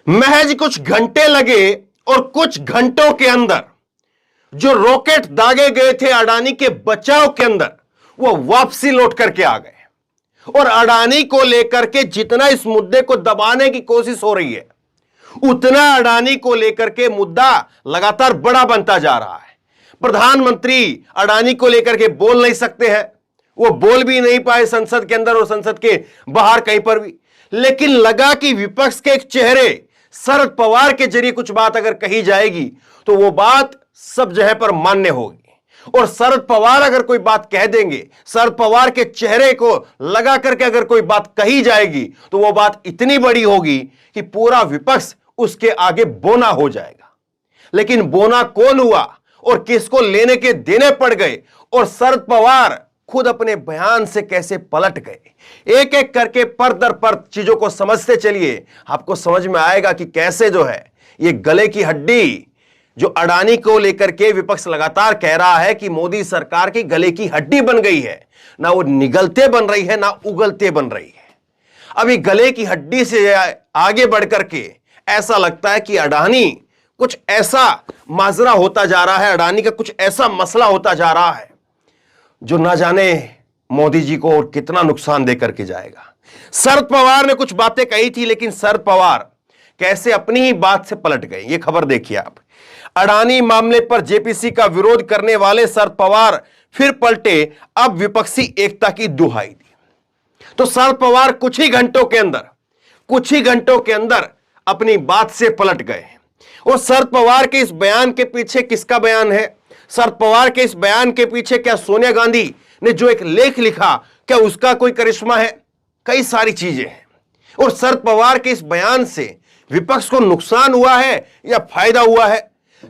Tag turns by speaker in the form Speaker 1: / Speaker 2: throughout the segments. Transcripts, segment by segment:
Speaker 1: महज कुछ घंटे लगे और कुछ घंटों के अंदर जो रॉकेट दागे गए थे अडानी के बचाव के अंदर, वो वापसी लौट करके आ गए। और अडानी को लेकर के जितना इस मुद्दे को दबाने की कोशिश हो रही है, उतना अडानी को लेकर के मुद्दा लगातार बड़ा बनता जा रहा है। प्रधानमंत्री अडानी को लेकर के बोल नहीं सकते हैं, वो बोल भी नहीं पाए संसद के अंदर और संसद के बाहर कहीं पर भी। लेकिन लगा कि विपक्ष के एक चेहरे शरद पवार के जरिए कुछ बात अगर कही जाएगी तो वो बात सब जगह पर मान्य होगी। और शरद पवार अगर कोई बात कह देंगे, शरद पवार के चेहरे को लगा करके अगर कोई बात कही जाएगी तो वो बात इतनी बड़ी होगी कि पूरा विपक्ष उसके आगे बोना हो जाएगा। लेकिन बोना कौन हुआ और किसको लेने के देने पड़ गए, और शरद पवार खुद अपने बयान से कैसे पलट गए, एक एक करके पर दर पर चीजों को समझते चलिए, आपको समझ में आएगा कि कैसे जो है ये गले की हड्डी जो अडानी को लेकर के विपक्ष लगातार कह रहा है कि मोदी सरकार की गले की हड्डी बन गई है, ना वो निगलते बन रही है ना उगलते बन रही है। अभी गले की हड्डी से आगे बढ़ करके ऐसा लगता है कि अडानी कुछ ऐसा माजरा होता जा रहा है, अडानी का कुछ ऐसा मसला होता जा रहा है जो ना जाने मोदी जी को और कितना नुकसान दे करके जाएगा। शरद पवार ने कुछ बातें कही थी, लेकिन शरद पवार कैसे अपनी ही बात से पलट गए, ये खबर देखिए आप। अडानी मामले पर जेपीसी का विरोध करने वाले शरद पवार फिर पलटे, अब विपक्षी एकता की दुहाई दी। तो शरद पवार कुछ ही घंटों के अंदर अपनी बात से पलट गए। और शरद पवार के इस बयान के पीछे किसका बयान है? शरद पवार के इस बयान के पीछे क्या सोनिया गांधी ने जो एक लेख लिखा, क्या उसका कोई करिश्मा है? कई सारी चीजें हैं। और शरद पवार के इस बयान से विपक्ष को नुकसान हुआ है या फायदा हुआ है?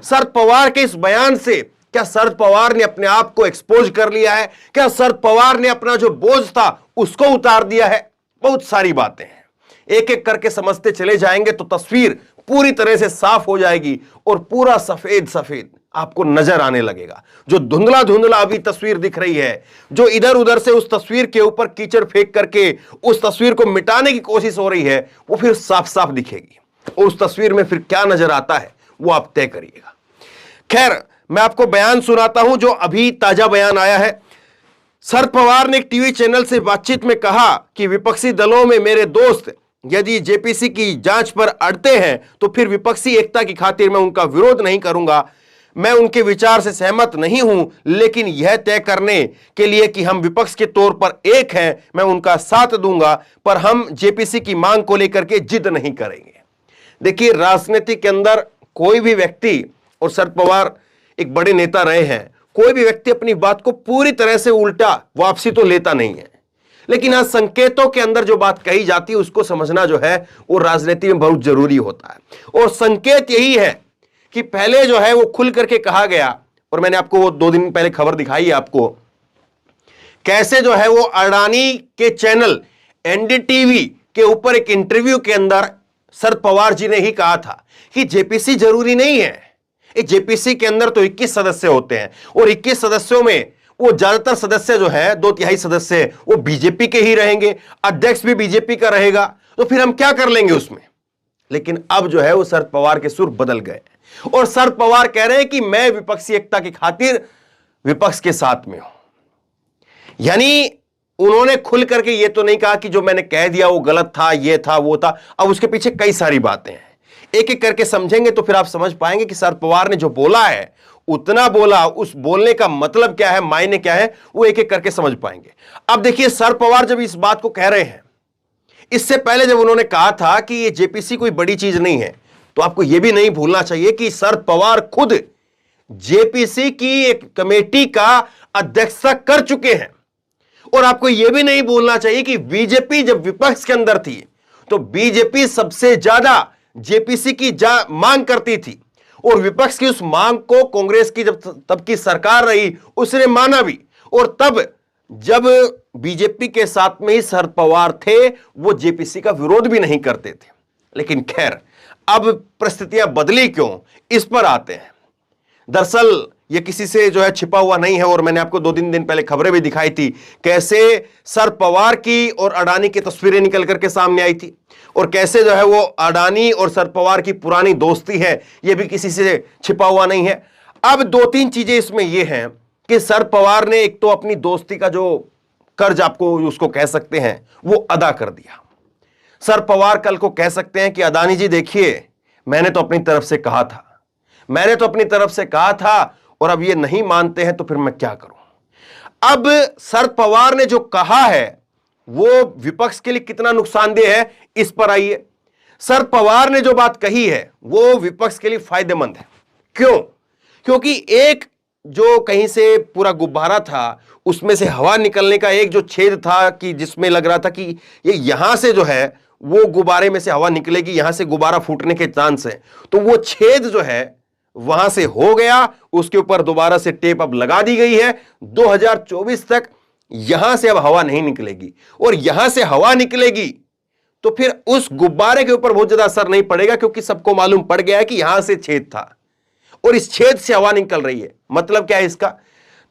Speaker 1: शरद पवार के इस बयान से क्या शरद पवार ने अपने आप को एक्सपोज कर लिया है? क्या शरद पवार ने अपना जो बोझ था उसको उतार दिया है? बहुत सारी बातें हैं, एक एक करके समझते चले जाएंगे तो तस्वीर पूरी तरह से साफ हो जाएगी और पूरा सफेद सफेद आपको नजर आने लगेगा। जो धुंधला धुंधला अभी तस्वीर दिख रही है, जो इधर उधर से उस तस्वीर के ऊपर कीचड़ फेंक करके उस तस्वीर को मिटाने की कोशिश हो रही है, वो फिर साफ साफ दिखेगी। और उस तस्वीर में फिर क्या नजर आता है वो आप तय करिएगा। खैर, मैं आपको बयान सुनाता हूं जो अभी ताजा बयान आया है। शरद पवार ने एक टीवी चैनल से बातचीत में कहा कि विपक्षी दलों में मेरे दोस्त यदि जेपीसी की जांच पर अड़ते हैं तो फिर विपक्षी एकता की खातिर मैं उनका विरोध नहीं करूंगा। मैं उनके विचार से सहमत नहीं हूं, लेकिन यह तय करने के लिए कि हम विपक्ष के तौर पर एक हैं, मैं उनका साथ दूंगा, पर हम जेपीसी की मांग को लेकर के जिद नहीं करेंगे। देखिए, राजनीति के अंदर कोई भी व्यक्ति, और शरद पवार एक बड़े नेता रहे हैं, कोई भी व्यक्ति अपनी बात को पूरी तरह से उल्टा वापसी तो लेता नहीं है, लेकिन आज संकेतों के अंदर जो बात कही जाती है उसको समझना जो है वो राजनीति में बहुत जरूरी होता है। और संकेत यही है कि पहले जो है वो खुल करके कहा गया, और मैंने आपको वो 2 दिन पहले खबर दिखाई है आपको, कैसे जो है वो अडानी के चैनल एनडीटीवी के ऊपर एक इंटरव्यू के अंदर शरद पवार जी ने ही कहा था कि जेपीसी जरूरी नहीं है। जेपीसी के अंदर तो 21 सदस्य होते हैं और 21 सदस्यों में वो ज्यादातर सदस्य जो है 2/3 सदस्य वो बीजेपी के ही रहेंगे, अध्यक्ष भी बीजेपी का रहेगा, तो फिर हम क्या कर लेंगे उसमें। लेकिन अब जो है वो शरद पवार के सुर बदल गए और शरद पवार कह रहे हैं कि मैं विपक्षी एकता की खातिर विपक्ष के साथ में हूं। यानी उन्होंने खुल करके ये तो नहीं कहा कि जो मैंने कह दिया वो गलत था, ये था, वो था। अब उसके पीछे कई सारी बातें हैं, एक एक करके समझेंगे तो फिर आप समझ पाएंगे कि शरद पवार ने जो बोला है उतना बोला, उस बोलने का मतलब क्या है, मायने क्या है, वो एक एक करके समझ पाएंगे। अब देखिए, शरद पवार जब इस बात को कह रहे हैं, इससे पहले जब उन्होंने कहा था कि ये जेपीसी कोई बड़ी चीज नहीं है, तो आपको यह भी नहीं भूलना चाहिए कि शरद पवार खुद जेपीसी की एक कमेटी का अध्यक्षता कर चुके हैं। और आपको यह भी नहीं भूलना चाहिए कि बीजेपी जब विपक्ष के अंदर थी तो बीजेपी सबसे ज्यादा जेपीसी की मांग करती थी, और विपक्ष की उस मांग को कांग्रेस की जब तब की सरकार रही उसने माना भी। और तब जब बीजेपी के साथ में ही शरद पवार थे, वो जेपीसी का विरोध भी नहीं करते थे। लेकिन खैर, अब परिस्थितियां बदली क्यों, इस पर आते हैं। दरअसल ये किसी से जो है छिपा हुआ नहीं है, और मैंने आपको 2-3 दिन पहले खबरें भी दिखाई थी कैसे शरद पवार की और अडानी की तस्वीरें निकल करके सामने आई थी, और कैसे जो है वो अडानी और शरद पवार की पुरानी दोस्ती है, ये भी किसी से छिपा हुआ नहीं है। अब 2-3 चीजें इसमें ये हैं कि शरद पवार ने एक तो अपनी दोस्ती का जो कर्ज आपको उसको कह सकते हैं वो अदा कर दिया। शरद पवार कल को कह सकते हैं कि अडानी जी देखिए, मैंने तो अपनी तरफ से कहा था, मैंने तो अपनी तरफ से कहा था, और अब ये नहीं मानते हैं तो फिर मैं क्या करूं। अब शरद पवार ने जो कहा है वो विपक्ष के लिए कितना नुकसानदेह है, इस पर आइए। शरद पवार ने जो बात कही है वो विपक्ष के लिए फायदेमंद है। क्यों? क्योंकि एक जो कहीं से पूरा गुब्बारा था, उसमें से हवा निकलने का एक जो छेद था कि जिसमें लग रहा था कि ये यहां से जो है वो गुब्बारे में से हवा निकलेगी, यहां से गुब्बारा फूटने के चांस है, तो वो छेद जो है वहां से हो गया, उसके ऊपर दोबारा से टेप अब लगा दी गई है। 2024 तक यहां से अब हवा नहीं निकलेगी, और यहां से हवा निकलेगी तो फिर उस गुब्बारे के ऊपर बहुत ज्यादा असर नहीं पड़ेगा, क्योंकि सबको मालूम पड़ गया है कि यहां से छेद था और इस छेद से हवा निकल रही है। मतलब क्या है इसका?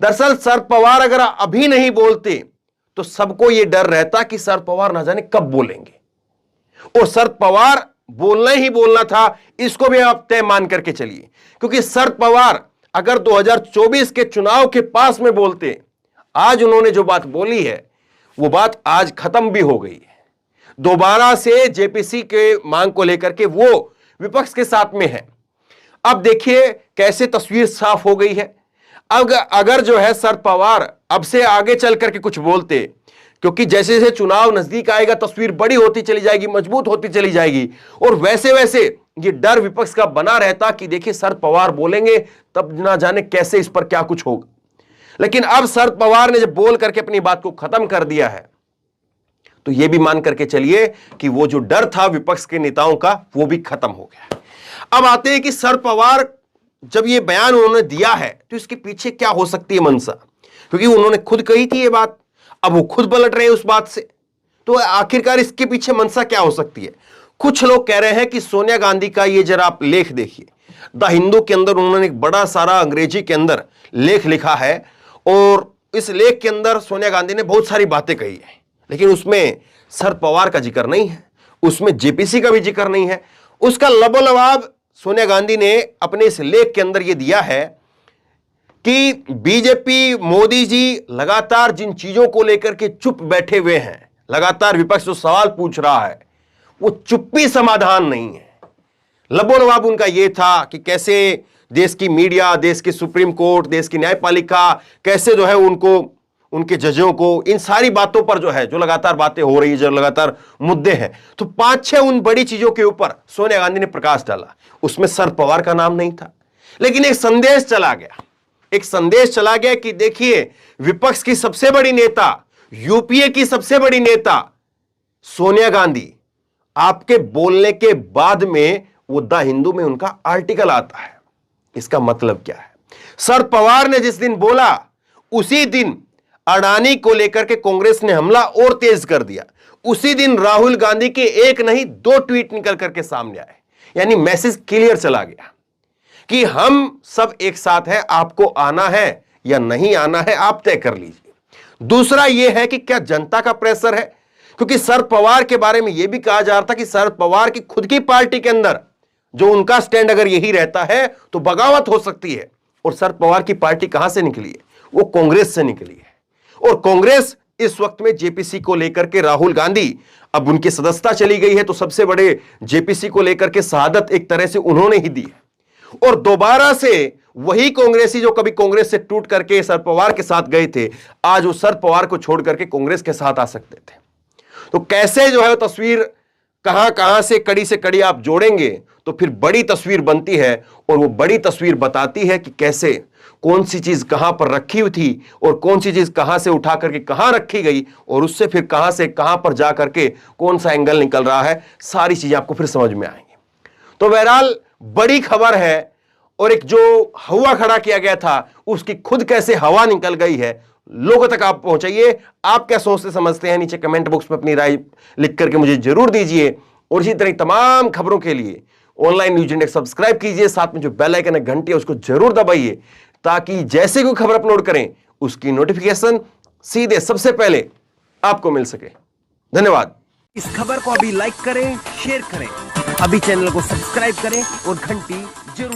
Speaker 1: दरअसल शरद पवार अगर अभी नहीं बोलते तो सबको यह डर रहता कि शरद पवार ना जाने कब बोलेंगे, और शरद पवार बोलना ही बोलना था, इसको भी आप तय मान करके चलिए। क्योंकि शरद पवार अगर 2024 के चुनाव के पास में बोलते, आज उन्होंने जो बात बोली है वो बात आज खत्म भी हो गई है। दोबारा से जेपीसी के मांग को लेकर के वो विपक्ष के साथ में है। अब देखिए कैसे तस्वीर साफ हो गई है। अगर जो है शरद पवार अब से आगे चल करके कुछ बोलते, क्योंकि जैसे जैसे चुनाव नजदीक आएगा तस्वीर बड़ी होती चली जाएगी, मजबूत होती चली जाएगी, और वैसे वैसे ये डर विपक्ष का बना रहता कि देखिए शरद पवार बोलेंगे तब ना जाने कैसे इस पर क्या कुछ होगा। लेकिन अब शरद पवार ने जब बोल करके अपनी बात को खत्म कर दिया है, तो यह भी मान करके चलिए कि वो जो डर था विपक्ष के नेताओं का वो भी खत्म हो गया। अब आते हैं कि शरद पवार जब ये बयान उन्होंने दिया है तो इसके पीछे क्या हो सकती है मंशा, क्योंकि उन्होंने खुद कही थी ये बात, अब वो खुद पलट रहे हैं उस बात से, तो आखिरकार इसके पीछे मंशा क्या हो सकती है। कुछ लोग कह रहे हैं कि सोनिया गांधी का ये जरा आप लेख देखिए, द हिंदू के अंदर उन्होंने एक बड़ा सारा अंग्रेजी के अंदर लेख लिखा है, और इस लेख के अंदर सोनिया गांधी ने बहुत सारी बातें कही है, लेकिन उसमें शरद पवार का जिक्र नहीं है, उसमें जेपीसी का भी जिक्र नहीं है। उसका लबोलवाब सोनिया गांधी ने अपने इस लेख के अंदर यह दिया है कि बीजेपी, मोदी जी लगातार जिन चीजों को लेकर के चुप बैठे हुए हैं, लगातार विपक्ष जो सवाल पूछ रहा है वो चुप्पी समाधान नहीं है। लबोलवाब उनका यह था कि कैसे देश की मीडिया, देश की सुप्रीम कोर्ट, देश की न्यायपालिका कैसे जो है उनको, उनके जजों को, इन सारी बातों पर जो है जो लगातार बातें हो रही है, जो लगातार मुद्दे हैं, तो 5-6 उन बड़ी चीजों के ऊपर सोनिया गांधी ने प्रकाश डाला। उसमें शरद पवार का नाम नहीं था, लेकिन एक संदेश चला गया, एक संदेश चला गया कि देखिए विपक्ष की सबसे बड़ी नेता, यूपीए की सबसे बड़ी नेता सोनिया गांधी, आपके बोलने के बाद में वो द हिंदू में उनका आर्टिकल आता है। इसका मतलब क्या है? शरद पवार ने जिस दिन बोला उसी दिन अडानी को लेकर के कांग्रेस ने हमला और तेज कर दिया। उसी दिन राहुल गांधी के एक नहीं 2 ट्वीट निकल करके सामने आए, यानी मैसेज क्लियर चला गया कि हम सब एक साथ हैं, आपको आना है या नहीं आना है आप तय कर लीजिए। दूसरा यह है कि क्या जनता का प्रेशर है, क्योंकि शरद पवार के बारे में यह भी कहा जा रहा था कि शरद पवार की खुद की पार्टी के अंदर जो उनका स्टैंड अगर यही रहता है तो बगावत हो सकती है। और शरद पवार की पार्टी कहां से निकली है? वो कांग्रेस से निकली है, और कांग्रेस इस वक्त में जेपीसी को लेकर के, राहुल गांधी अब उनकी सदस्यता चली गई है, तो सबसे बड़े जेपीसी को लेकर के शहादत एक तरह से उन्होंने ही दी है। और दोबारा से वही कांग्रेसी जो कभी कांग्रेस से टूट करके शरद पवार के साथ गए थे, आज वो शरद पवार को छोड़ करके कांग्रेस के साथ आ सकते थे। तो कैसे जो है तस्वीर कहां कहां से कड़ी आप जोड़ेंगे तो फिर बड़ी तस्वीर बनती है, और वो बड़ी तस्वीर बताती है कि कैसे कौन सी चीज कहां पर रखी हुई थी और कौन सी चीज कहां से उठा करके कहां रखी गई, और उससे फिर कहां से कहां पर जा करके कौन सा एंगल निकल रहा है, सारी चीजें आपको फिर समझ में आएंगी। तो बहरहाल बड़ी खबर है, और एक जो हवा खड़ा किया गया था उसकी खुद कैसे हवा निकल गई है, लोगों तक आप पहुंचाइए। आप क्या सोचते समझते हैं, नीचे कमेंट बॉक्स में अपनी राय लिख करके मुझे जरूर दीजिए। और इसी तरह तमाम खबरों के लिए ऑनलाइन न्यूज इंडेक्स सब्सक्राइब कीजिए, साथ में जो बेल आइकन है घंटी है उसको जरूर दबाइए, ताकि जैसे कोई खबर अपलोड करें उसकी नोटिफिकेशन सीधे सबसे पहले आपको मिल सके। धन्यवाद।
Speaker 2: इस खबर को अभी लाइक करें, शेयर करें, अभी चैनल को सब्सक्राइब करें और घंटी जरूर